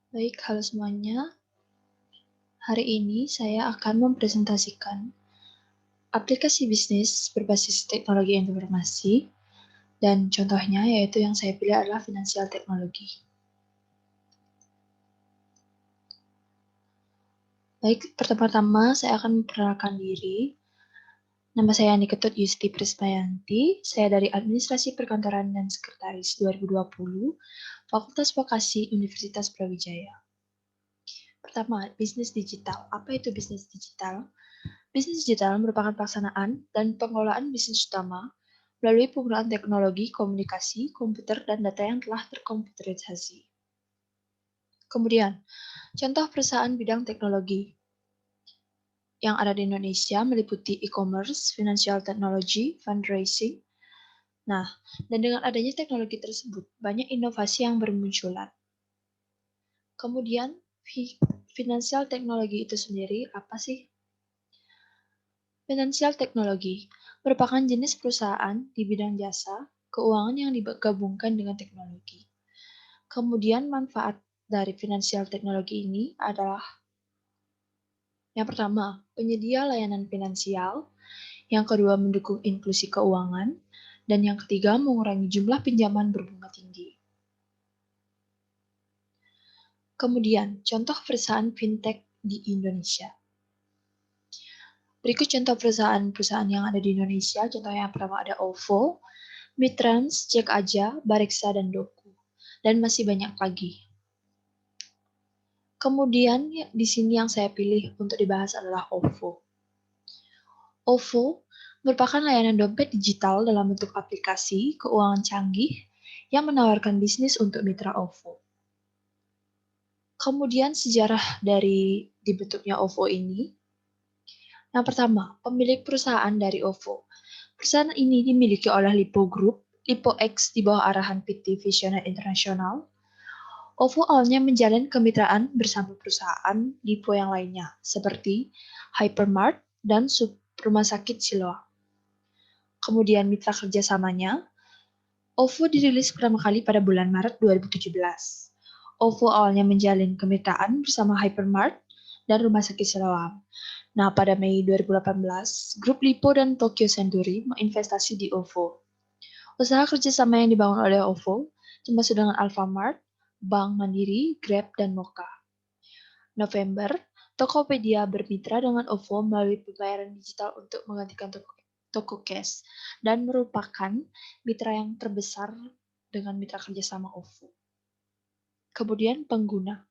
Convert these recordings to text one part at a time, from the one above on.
Baik, halo semuanya. Hari ini saya akan mempresentasikan aplikasi bisnis berbasis teknologi informasi, dan contohnya yaitu yang saya pilih adalah finansial teknologi. Baik, pertama-tama saya akan memperkenalkan diri. Nama saya Ani Ketut Yusti Prismayanti, saya dari Administrasi Perkantoran dan Sekretaris 2020, Fakultas Vokasi Universitas Brawijaya. Pertama, bisnis digital. Apa itu bisnis digital? Bisnis digital merupakan pelaksanaan dan pengelolaan bisnis utama melalui penggunaan teknologi komunikasi, komputer, dan data yang telah terkomputerisasi. Kemudian, contoh perusahaan bidang teknologi yang ada di Indonesia meliputi e-commerce, financial technology, fundraising. Nah, dan dengan adanya teknologi tersebut, banyak inovasi yang bermunculan. Kemudian, financial technology itu sendiri apa sih? Financial technology merupakan jenis perusahaan di bidang jasa keuangan yang digabungkan dengan teknologi. Kemudian manfaat dari financial technology ini adalah yang pertama, penyedia layanan finansial, yang kedua mendukung inklusi keuangan, dan yang ketiga mengurangi jumlah pinjaman berbunga tinggi. Kemudian, contoh perusahaan fintech di Indonesia. Berikut contoh perusahaan-perusahaan yang ada di Indonesia. Contoh yang pertama ada OVO, Mitrans, Cek Aja, Bareksa, dan Doku. Dan masih banyak lagi. Kemudian di sini yang saya pilih untuk dibahas adalah OVO. OVO merupakan layanan dompet digital dalam bentuk aplikasi keuangan canggih yang menawarkan bisnis untuk mitra OVO. Kemudian sejarah dari dibentuknya OVO ini. Yang pertama, pemilik perusahaan dari OVO. Perusahaan ini dimiliki oleh Lipo Group, Lipo X di bawah arahan PT Visioner Internasional. OVO awalnya menjalin kemitraan bersama perusahaan Lipo yang lainnya, seperti Hypermart dan Rumah Sakit Siloam. Kemudian mitra kerjasamanya, OVO dirilis pertama kali pada bulan Maret 2017. OVO awalnya menjalin kemitraan bersama Hypermart dan Rumah Sakit Siloam. Nah, pada Mei 2018, Grup Lipo dan Tokyo Century menginvestasi di OVO. Usaha kerjasama yang dibangun oleh OVO termasuk dengan Alfamart, Bank Mandiri, Grab, dan Moka. November, Tokopedia bermitra dengan OVO melalui pembayaran digital untuk menggantikan toko cash dan merupakan mitra yang terbesar dengan mitra kerjasama OVO. Kemudian pengguna.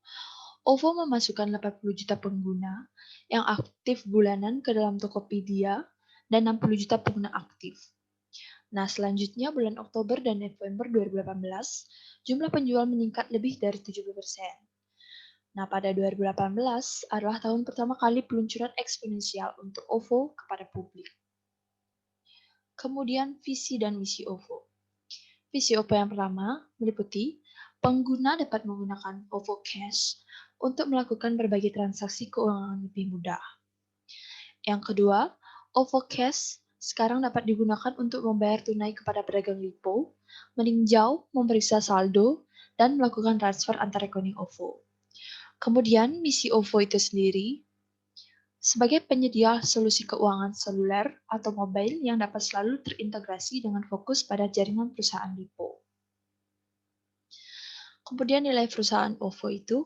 OVO memasukkan 80 juta pengguna yang aktif bulanan ke dalam Tokopedia dan 60 juta pengguna aktif. Nah, selanjutnya bulan Oktober dan November 2018, jumlah penjual meningkat lebih dari 70%. Nah, pada 2018 adalah tahun pertama kali peluncuran eksponensial untuk OVO kepada publik. Kemudian visi dan misi OVO. Visi OVO yang pertama meliputi pengguna dapat menggunakan OVO Cash untuk melakukan berbagai transaksi keuangan lebih mudah. Yang kedua, OVO Cash sekarang dapat digunakan untuk membayar tunai kepada pedagang Lipo, meninjau, memeriksa saldo, dan melakukan transfer antar rekening OVO. Kemudian, misi OVO itu sendiri sebagai penyedia solusi keuangan seluler atau mobile yang dapat selalu terintegrasi dengan fokus pada jaringan perusahaan Lipo. Kemudian nilai perusahaan OVO itu,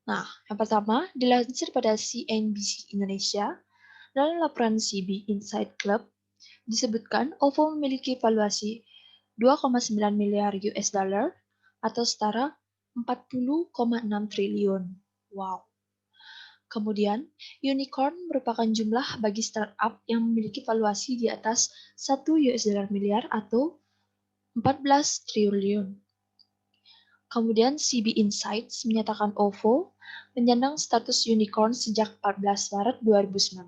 nah, yang pertama dilansir pada CNBC Indonesia dalam laporan CB Insight Club disebutkan OVO memiliki valuasi 2,9 miliar US dollar atau setara 40,6 triliun. Wow. Kemudian, unicorn merupakan jumlah bagi startup yang memiliki valuasi di atas 1 US dollar miliar atau 14 triliun. Kemudian CB Insights menyatakan OVO menyandang status unicorn sejak 14 Maret 2019.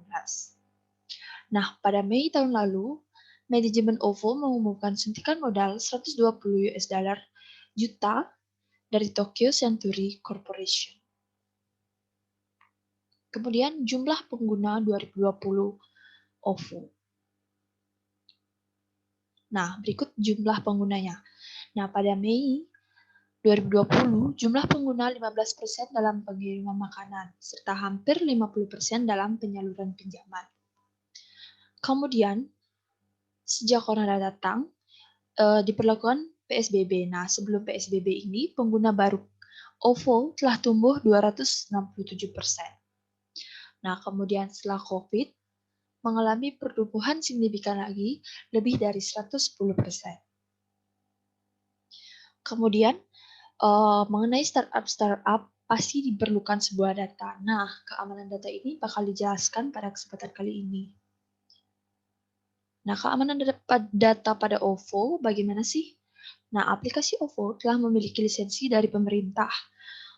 Nah, pada Mei tahun lalu, manajemen OVO mengumumkan suntikan modal 120 US dollar juta dari Tokyo Century Corporation. Kemudian jumlah pengguna 2020 OVO. Nah, berikut jumlah penggunanya. Nah, pada Mei 2020, jumlah pengguna 15% dalam pengiriman makanan, serta hampir 50% dalam penyaluran pinjaman. Kemudian, sejak corona datang, diperlakukan PSBB. Nah, sebelum PSBB ini, pengguna baru OVO telah tumbuh 267%. Nah, kemudian setelah COVID, mengalami pertumbuhan signifikan lagi, lebih dari 110%. Kemudian, mengenai startup pasti diperlukan sebuah data. Nah, keamanan data ini bakal dijelaskan pada kesempatan kali ini. Nah, keamanan data pada OVO bagaimana sih? Nah, aplikasi OVO telah memiliki lisensi dari pemerintah,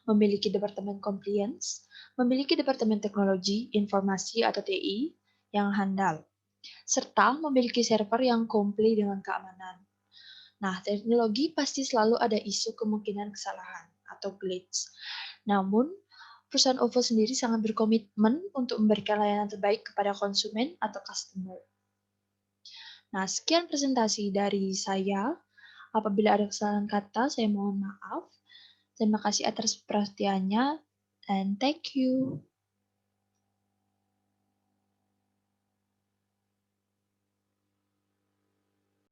memiliki Departemen Compliance, memiliki Departemen Teknologi, Informasi atau TI yang handal, serta memiliki server yang komplit dengan keamanan. Nah, teknologi pasti selalu ada isu kemungkinan kesalahan atau glitch. Namun, perusahaan OVO sendiri sangat berkomitmen untuk memberikan layanan terbaik kepada konsumen atau customer. Nah, sekian presentasi dari saya. Apabila ada kesalahan kata, saya mohon maaf. Terima kasih atas perhatiannya, and thank you.